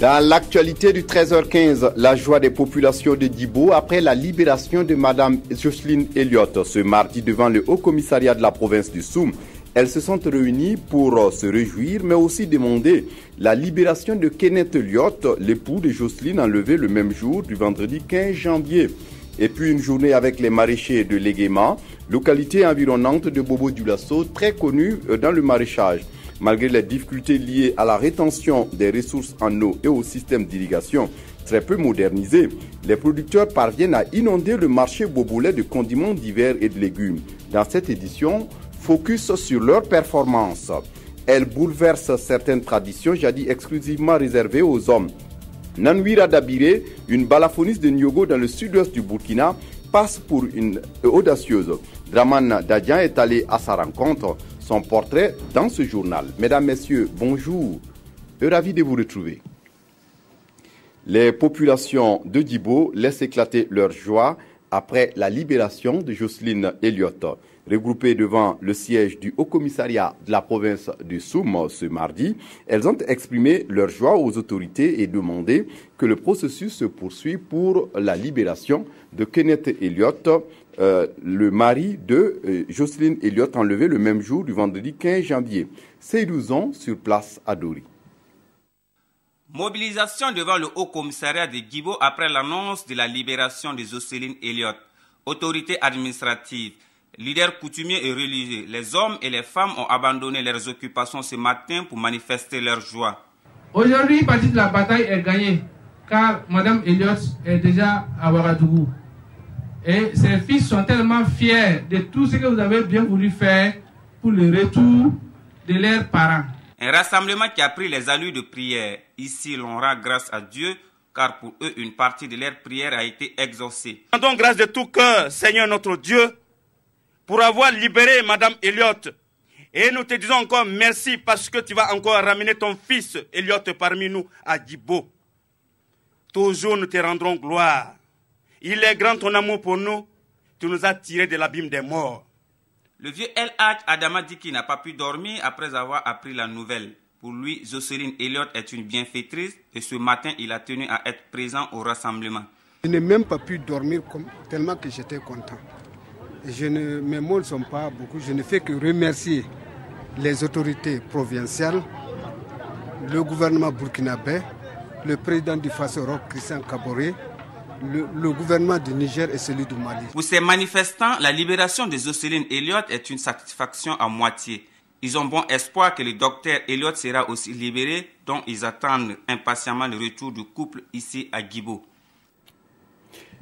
Dans l'actualité du 13h15, la joie des populations de Djibo après la libération de Mme Jocelyne Elliott ce mardi devant le Haut Commissariat de la province du Soum. Elles se sont réunies pour se réjouir, mais aussi demander la libération de Kenneth Elliott, l'époux de Jocelyne enlevé le même jour du vendredi 15 janvier. Et puis une journée avec les maraîchers de Léguéma, localité environnante de Bobo-Dioulasso, très connue dans le maraîchage. Malgré les difficultés liées à la rétention des ressources en eau et au système d'irrigation très peu modernisé, les producteurs parviennent à inonder le marché bobolais de condiments divers et de légumes. Dans cette édition, focus sur leur performance. Elles bouleversent certaines traditions jadis exclusivement réservées aux hommes. Nanouira Dabiré, une balafoniste de Nyogo dans le sud-ouest du Burkina, passe pour une audacieuse. Draman Dadian est allé à sa rencontre. Son portrait dans ce journal. Mesdames, Messieurs, bonjour. Ravi de vous retrouver. Les populations de Djibo laissent éclater leur joie après la libération de Jocelyne Elliott. Regroupées devant le siège du Haut Commissariat de la province du Soum ce mardi, elles ont exprimé leur joie aux autorités et demandé que le processus se poursuive pour la libération de Kenneth Elliott, le mari de Jocelyne Elliott, enlevé le même jour du vendredi 15 janvier. Seydou sur place à Dori. Mobilisation devant le Haut Commissariat de Djibo après l'annonce de la libération de Jocelyne Elliott. Autorités administratives, leaders coutumiers et religieux, les hommes et les femmes ont abandonné leurs occupations ce matin pour manifester leur joie. Aujourd'hui, partie de la bataille est gagnée, car Mme Elliott est déjà à Ouagadougou. Et ses fils sont tellement fiers de tout ce que vous avez bien voulu faire pour le retour de leurs parents. Un rassemblement qui a pris les allures de prière. Ici, l'on rend grâce à Dieu, car pour eux, une partie de leur prière a été exaucée. Rendons grâce de tout cœur, Seigneur notre Dieu, pour avoir libéré Mme Elliott. Et nous te disons encore merci parce que tu vas encore ramener ton fils Elliott parmi nous à Djibo. Toujours nous te rendrons gloire. Il est grand ton amour pour nous. Tu nous as tirés de l'abîme des morts. Le vieux El Hadj Adama dit qu'il n'a pas pu dormir après avoir appris la nouvelle. Pour lui, Jocelyne Elliott est une bienfaitrice et ce matin, il a tenu à être présent au rassemblement. Je n'ai même pas pu dormir tellement que j'étais content. Mes mots ne sont pas beaucoup. Je ne fais que remercier les autorités provinciales, le gouvernement burkinabé, le président du Faso-Roc, Christian Kaboré, le gouvernement du Niger et celui du Mali. Pour ces manifestants, la libération de Jocelyne Elliott est une satisfaction à moitié. Ils ont bon espoir que le docteur Elliott sera aussi libéré, dont ils attendent impatiemment le retour du couple ici à Djibo.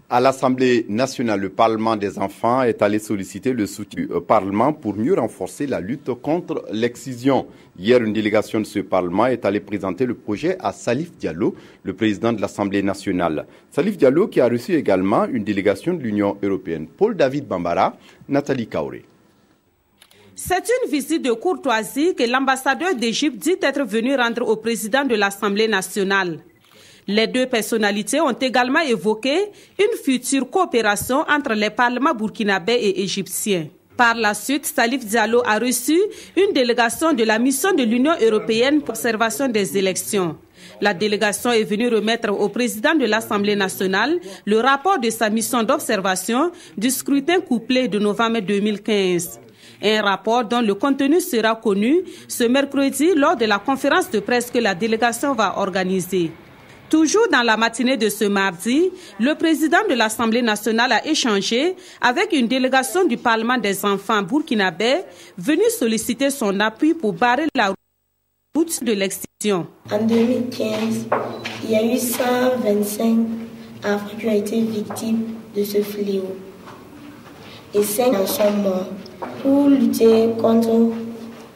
À l'Assemblée nationale, le Parlement des enfants est allé solliciter le soutien du Parlement pour mieux renforcer la lutte contre l'excision. Hier, une délégation de ce Parlement est allée présenter le projet à Salif Diallo, le président de l'Assemblée nationale. Salif Diallo qui a reçu également une délégation de l'Union européenne. Paul David Bambara, Nathalie Kaoré. C'est une visite de courtoisie que l'ambassadeur d'Égypte dit être venu rendre au président de l'Assemblée nationale. Les deux personnalités ont également évoqué une future coopération entre les parlements burkinabés et égyptiens. Par la suite, Salif Diallo a reçu une délégation de la mission de l'Union européenne pour l'observation des élections. La délégation est venue remettre au président de l'Assemblée nationale le rapport de sa mission d'observation du scrutin couplé de novembre 2015. Un rapport dont le contenu sera connu ce mercredi lors de la conférence de presse que la délégation va organiser. Toujours dans la matinée de ce mardi, le président de l'Assemblée nationale a échangé avec une délégation du Parlement des enfants burkinabés venue solliciter son appui pour barrer la route de l'extinction. En 2015, il y a eu 125 enfants qui ont été victimes de ce fléau. Et 5 en sont morts. Pour lutter contre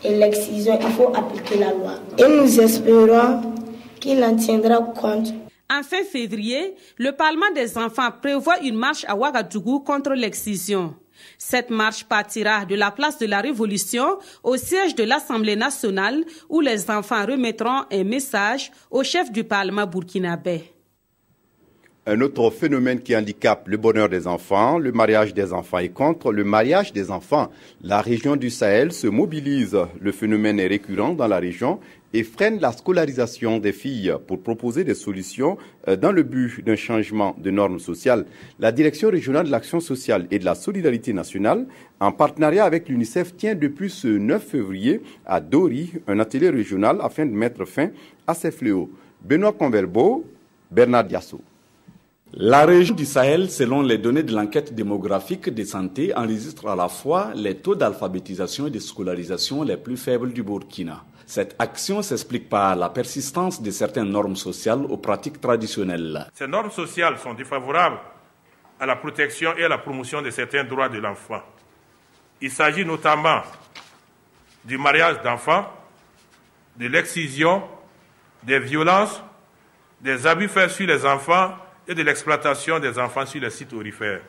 l'excision, il faut appliquer la loi. Et nous espérons qu'il en tiendra compte. En fin février, le Parlement des enfants prévoit une marche à Ouagadougou contre l'excision. Cette marche partira de la place de la Révolution au siège de l'Assemblée nationale où les enfants remettront un message au chef du Parlement burkinabé. Un autre phénomène qui handicape le bonheur des enfants, le mariage des enfants. Et contre le mariage des enfants, la région du Sahel se mobilise. Le phénomène est récurrent dans la région et freine la scolarisation des filles. Pour proposer des solutions dans le but d'un changement de normes sociales, la Direction régionale de l'action sociale et de la solidarité nationale, en partenariat avec l'UNICEF, tient depuis ce 9 février à Dori un atelier régional afin de mettre fin à ces fléaux. Benoît Converbo, Bernard Diasso. La région du Sahel, selon les données de l'enquête démographique de santé, enregistre à la fois les taux d'alphabétisation et de scolarisation les plus faibles du Burkina. Cette action s'explique par la persistance de certaines normes sociales aux pratiques traditionnelles. Ces normes sociales sont défavorables à la protection et à la promotion de certains droits de l'enfant. Il s'agit notamment du mariage d'enfants, de l'excision, des violences, des abus faits sur les enfants et de l'exploitation des enfants sur les sites aurifères.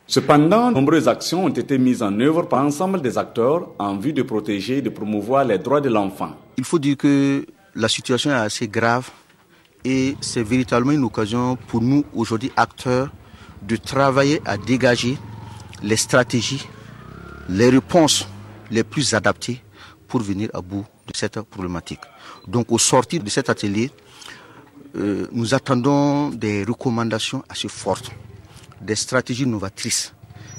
Cependant, de nombreuses actions ont été mises en œuvre par l'ensemble des acteurs en vue de protéger et de promouvoir les droits de l'enfant. Il faut dire que la situation est assez grave et c'est véritablement une occasion pour nous, aujourd'hui acteurs, de travailler à dégager les stratégies, les réponses les plus adaptées pour venir à bout de cette problématique. Donc au sortir de cet atelier, nous attendons des recommandations assez fortes, des stratégies novatrices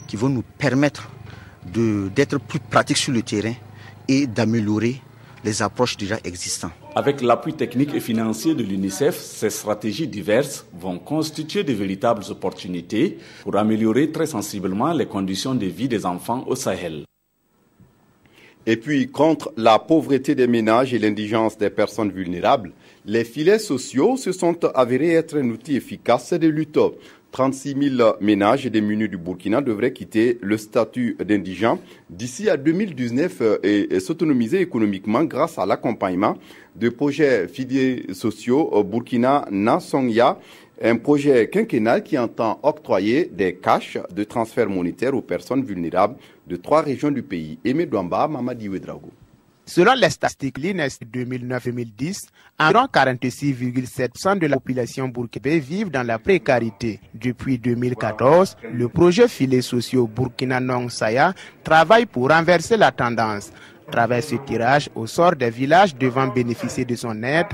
qui vont nous permettre d'être plus pratiques sur le terrain et d'améliorer les approches déjà existantes. Avec l'appui technique et financier de l'UNICEF, ces stratégies diverses vont constituer de véritables opportunités pour améliorer très sensiblement les conditions de vie des enfants au Sahel. Et puis, contre la pauvreté des ménages et l'indigence des personnes vulnérables, les filets sociaux se sont avérés être un outil efficace de lutte. 36 000 ménages démunis du Burkina devraient quitter le statut d'indigent d'ici à 2019 et s'autonomiser économiquement grâce à l'accompagnement de projets filets sociaux Burkina Nansongya, un projet quinquennal qui entend octroyer des cash de transfert monétaire aux personnes vulnérables de 3 régions du pays. Aimé Douamba, Mamadi Ouedraogo. Selon les statistiques l'INES 2009-2010, environ 46,7% de la population burkinabé vivent dans la précarité. Depuis 2014, le projet filets sociaux Burkina Nansongya travaille pour renverser la tendance. À travers ce tirage au sort des villages devant bénéficier de son aide,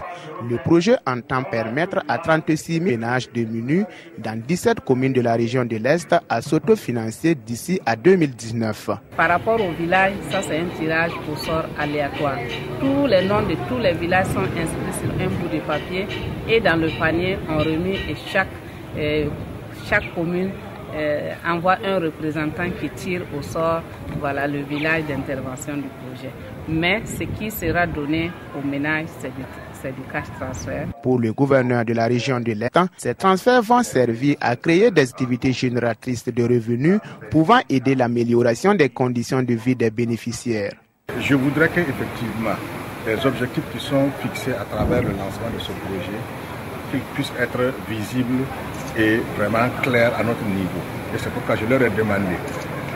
le projet entend permettre à 36 000 ménages démunis dans 17 communes de la région de l'Est à s'autofinancer d'ici à 2019. Par rapport aux villages, ça c'est un tirage au sort aléatoire. Tous les noms de tous les villages sont inscrits sur un bout de papier et dans le panier on remet et chaque commune envoie un représentant qui tire au sort le village d'intervention du projet. Mais ce qui sera donné aux ménages, c'est du cash transfert. Pour le gouverneur de la région de l'Est, ces transferts vont servir à créer des activités génératrices de revenus pouvant aider l'amélioration des conditions de vie des bénéficiaires. Je voudrais qu'effectivement les objectifs qui sont fixés à travers le lancement de ce projet puissent être visibles et vraiment clair à notre niveau. Et c'est pourquoi je leur ai demandé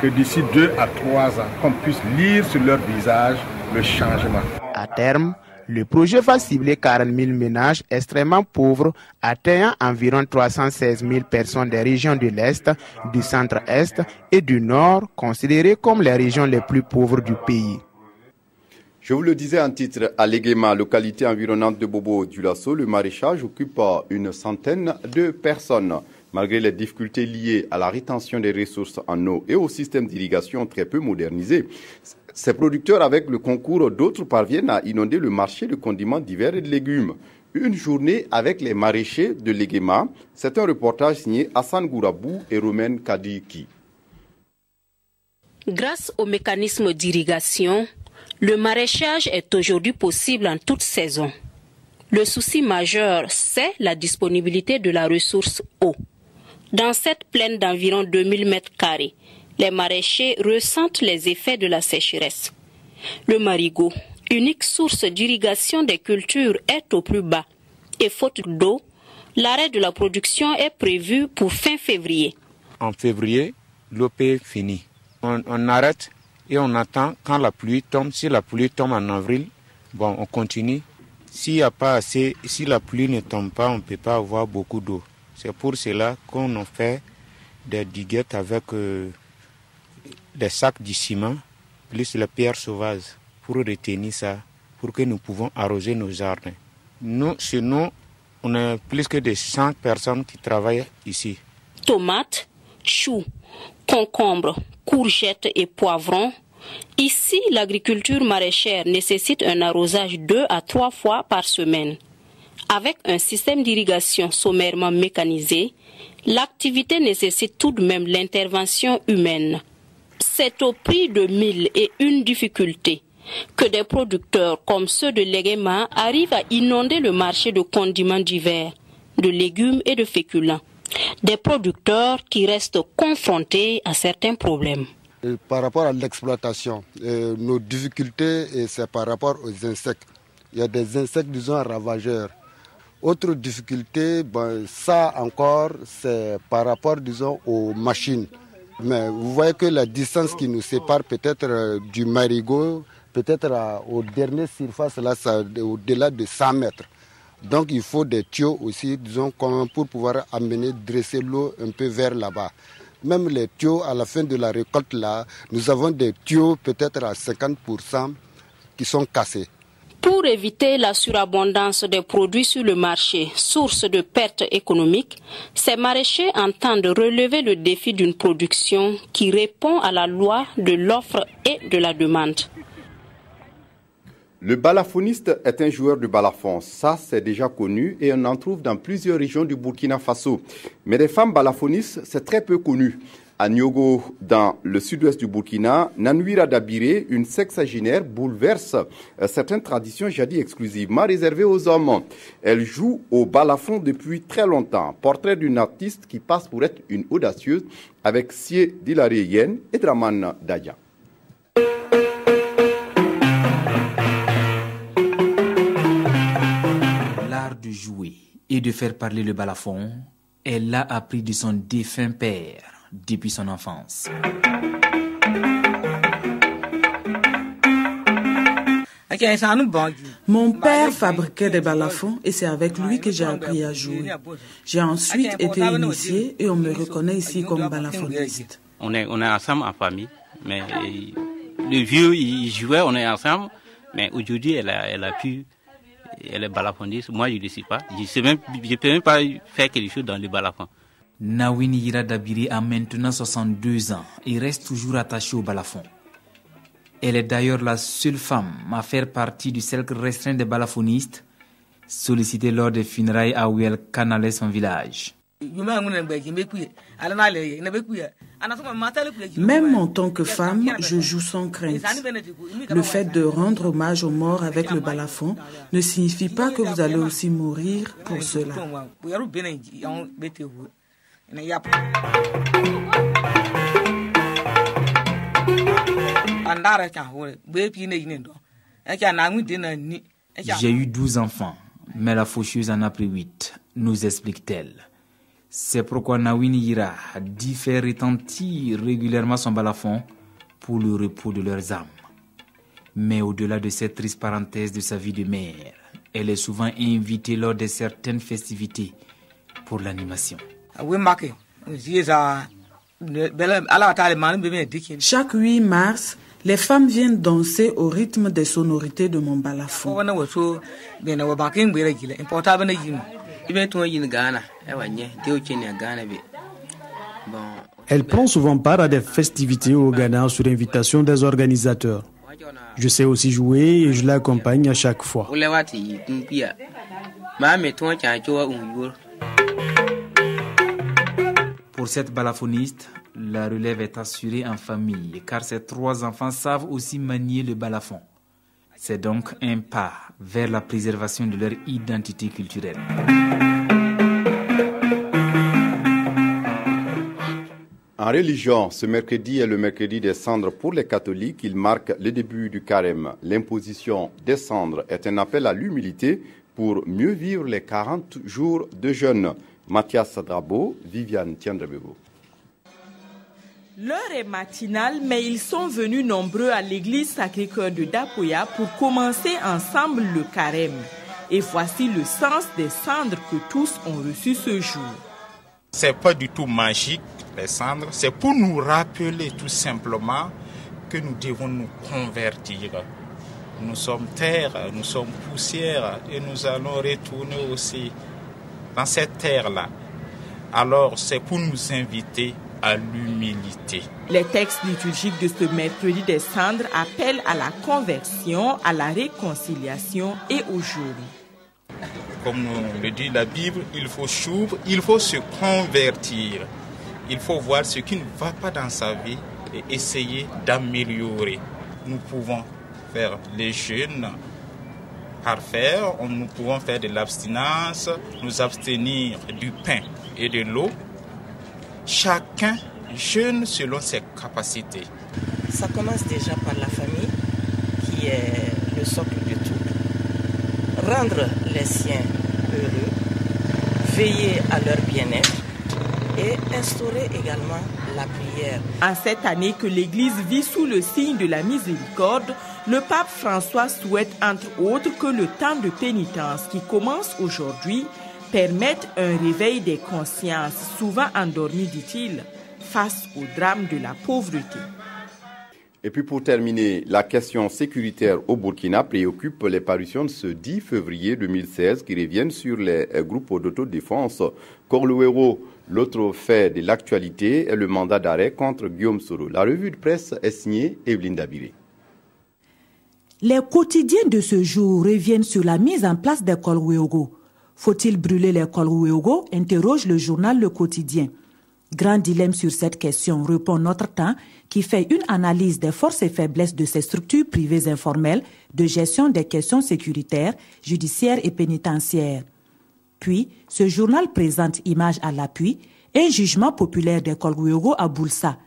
que d'ici 2 à 3 ans, qu'on puisse lire sur leur visage le changement. À terme, le projet va cibler 40 000 ménages extrêmement pauvres, atteignant environ 316 000 personnes des régions de l'Est, du centre-Est et du Nord, considérées comme les régions les plus pauvres du pays. Je vous le disais en titre, à Léguéma, localité environnante de Bobo-Dioulasso, le maraîchage occupe une centaine de personnes. Malgré les difficultés liées à la rétention des ressources en eau et au système d'irrigation très peu modernisé, ces producteurs, avec le concours d'autres, parviennent à inonder le marché de condiments divers et de légumes. Une journée avec les maraîchers de Léguéma, c'est un reportage signé Hassan Gourabou et Romaine Kadiki. Grâce au mécanisme d'irrigation, le maraîchage est aujourd'hui possible en toute saison. Le souci majeur, c'est la disponibilité de la ressource eau. Dans cette plaine d'environ 2000 m², les maraîchers ressentent les effets de la sécheresse. Le marigot, unique source d'irrigation des cultures, est au plus bas. Et faute d'eau, l'arrêt de la production est prévu pour fin février. En février, l'eau est finie. On arrête et on attend quand la pluie tombe. Si la pluie tombe en avril, on continue. S'il n'y a pas assez, si la pluie ne tombe pas, on ne peut pas avoir beaucoup d'eau. C'est pour cela qu'on a fait des diguettes avec des sacs de ciment, plus les pierres sauvages, pour retenir ça, pour que nous pouvons arroser nos jardins. Nous, chez nous, on a plus que de 100 personnes qui travaillent ici. Tomates, choux, concombres, courgettes et poivrons. Ici, l'agriculture maraîchère nécessite un arrosage 2 à 3 fois par semaine. Avec un système d'irrigation sommairement mécanisé, l'activité nécessite tout de même l'intervention humaine. C'est au prix de 1001 difficultés que des producteurs comme ceux de Leguema arrivent à inonder le marché de condiments divers, de légumes et de féculents. Des producteurs qui restent confrontés à certains problèmes. Par rapport à l'exploitation, nos difficultés, c'est par rapport aux insectes. Il y a des insectes, disons, ravageurs. Autre difficulté, ça encore, c'est par rapport, disons, aux machines. Mais vous voyez que la distance qui nous sépare peut-être du marigot, peut-être aux dernières surfaces, là, au-delà de 100 mètres. Donc il faut des tuyaux aussi, disons, pour pouvoir amener, dresser l'eau un peu vers là-bas. Même les tuyaux, à la fin de la récolte, là, nous avons des tuyaux peut-être à 50% qui sont cassés. Pour éviter la surabondance des produits sur le marché, source de pertes économiques, ces maraîchers entendent relever le défi d'une production qui répond à la loi de l'offre et de la demande. Le balafoniste est un joueur de balafon, ça c'est déjà connu et on en trouve dans plusieurs régions du Burkina Faso. Mais les femmes balafonistes, c'est très peu connu. À Niogo, dans le sud-ouest du Burkina, Nanouira Dabiré, une sexagénaire, bouleverse certaines traditions jadis exclusivement réservées aux hommes. Elle joue au balafon depuis très longtemps. Portrait d'une artiste qui passe pour être une audacieuse avec Sie Dilare Yen et Draman Daya. L'art de jouer et de faire parler le balafon, elle l'a appris de son défunt père depuis son enfance. Mon père fabriquait des balafons et c'est avec lui que j'ai appris à jouer. J'ai ensuite été initiée et on me reconnaît ici comme balafoniste. On est ensemble en famille, mais le vieux il jouait, on est ensemble, mais aujourd'hui elle est balafoniste, moi je ne le sais pas. Je ne peux même pas faire quelque chose dans le balafon. Nawini Yira Dabiri a maintenant 62 ans et reste toujours attachée au balafon. Elle est d'ailleurs la seule femme à faire partie du cercle restreint des balafonistes, sollicité lors des funérailles à où elle canalait son village. Même en tant que femme, je joue sans crainte. Le fait de rendre hommage aux morts avec le balafon ne signifie pas que vous allez aussi mourir pour cela. J'ai eu 12 enfants, mais la faucheuse en a pris 8, nous explique-t-elle. C'est pourquoi Nawini Yira dit faire retentir régulièrement son balafon pour le repos de leurs âmes. Mais au-delà de cette triste parenthèse de sa vie de mère, elle est souvent invitée lors de certaines festivités pour l'animation. Chaque 8 mars, les femmes viennent danser au rythme des sonorités de mon balafon. Elle prend souvent part à des festivités au Ghana sur invitation des organisateurs. Je sais aussi jouer et je l'accompagne à chaque fois. Pour cette balafoniste, la relève est assurée en famille car ses 3 enfants savent aussi manier le balafon. C'est donc un pas vers la préservation de leur identité culturelle. En religion, ce mercredi est le mercredi des cendres pour les catholiques. Il marque le début du carême. L'imposition des cendres est un appel à l'humilité pour mieux vivre les 40 jours de jeûne. Mathias Sadrabo, Viviane Tiandrebebo. L'heure est matinale, mais ils sont venus nombreux à l'église Sacré-Cœur de Dapoya pour commencer ensemble le carême. Et voici le sens des cendres que tous ont reçu ce jour. C'est pas du tout magique, les cendres. C'est pour nous rappeler tout simplement que nous devons nous convertir. Nous sommes terre, nous sommes poussière et nous allons retourner aussi dans cette terre-là. Alors c'est pour nous inviter à l'humilité. Les textes liturgiques de ce mercredi des cendres appellent à la conversion, à la réconciliation et au jeûne. Comme nous le dit la Bible, il faut se convertir. Il faut voir ce qui ne va pas dans sa vie et essayer d'améliorer. Nous pouvons faire les jeûnes parfaits, nous pouvons faire de l'abstinence, nous abstenir du pain et de l'eau. Chacun jeûne selon ses capacités. Ça commence déjà par la famille, qui est le socle de tout. Rendre les siens heureux, veiller à leur bien-être et instaurer également la prière. En cette année que l'Église vit sous le signe de la miséricorde, le pape François souhaite entre autres que le temps de pénitence qui commence aujourd'hui permette un réveil des consciences, souvent endormies, dit-il, face au drame de la pauvreté. Et puis pour terminer, la question sécuritaire au Burkina préoccupe les parutions de ce 10 février 2016 qui reviennent sur les groupes d'autodéfense. Korlouero, l'autre fait de l'actualité est le mandat d'arrêt contre Guillaume Soro. La revue de presse est signée Evelyne Dabiré. Les quotidiens de ce jour reviennent sur la mise en place des Kolwego. Faut-il brûler les Kolwego? Interroge le journal Le Quotidien. Grand dilemme sur cette question, répond Notre Temps, qui fait une analyse des forces et faiblesses de ces structures privées informelles de gestion des questions sécuritaires, judiciaires et pénitentiaires. Puis, ce journal présente, image à l'appui, un jugement populaire des Kolwego à Boulsa.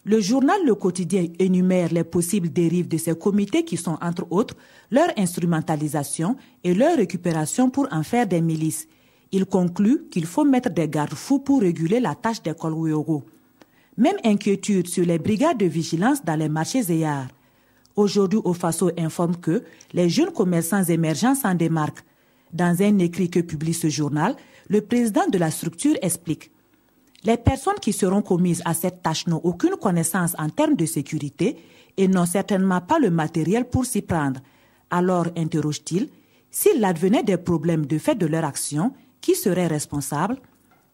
Le journal Le Quotidien énumère les possibles dérives de ces comités qui sont, entre autres, leur instrumentalisation et leur récupération pour en faire des milices. Il conclut qu'il faut mettre des garde-fous pour réguler la tâche des Kolwego. Même inquiétude sur les brigades de vigilance dans les marchés zéards. Aujourd'hui, Ofaso informe que les jeunes commerçants émergents s'en démarquent. Dans un écrit que publie ce journal, le président de la structure explique: les personnes qui seront commises à cette tâche n'ont aucune connaissance en termes de sécurité et n'ont certainement pas le matériel pour s'y prendre. Alors, interroge-t-il, s'il advenait des problèmes de fait de leur action, qui serait responsable?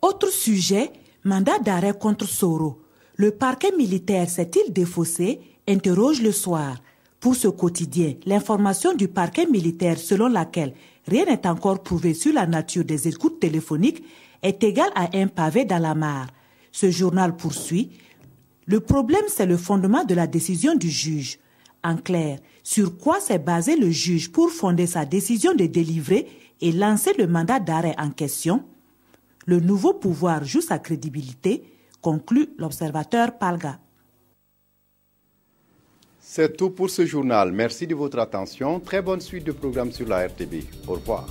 Autre sujet, mandat d'arrêt contre Soro. Le parquet militaire s'est-il défaussé? Interroge Le Soir. Pour ce quotidien, l'information du parquet militaire selon laquelle rien n'est encore prouvé sur la nature des écoutes téléphoniques est égale à un pavé dans la mare. Ce journal poursuit: le problème, c'est le fondement de la décision du juge. En clair, sur quoi s'est basé le juge pour fonder sa décision de délivrer et lancer le mandat d'arrêt en question? Le nouveau pouvoir joue sa crédibilité, conclut l'observateur Palga. C'est tout pour ce journal. Merci de votre attention. Très bonne suite de programmes sur la RTB. Au revoir.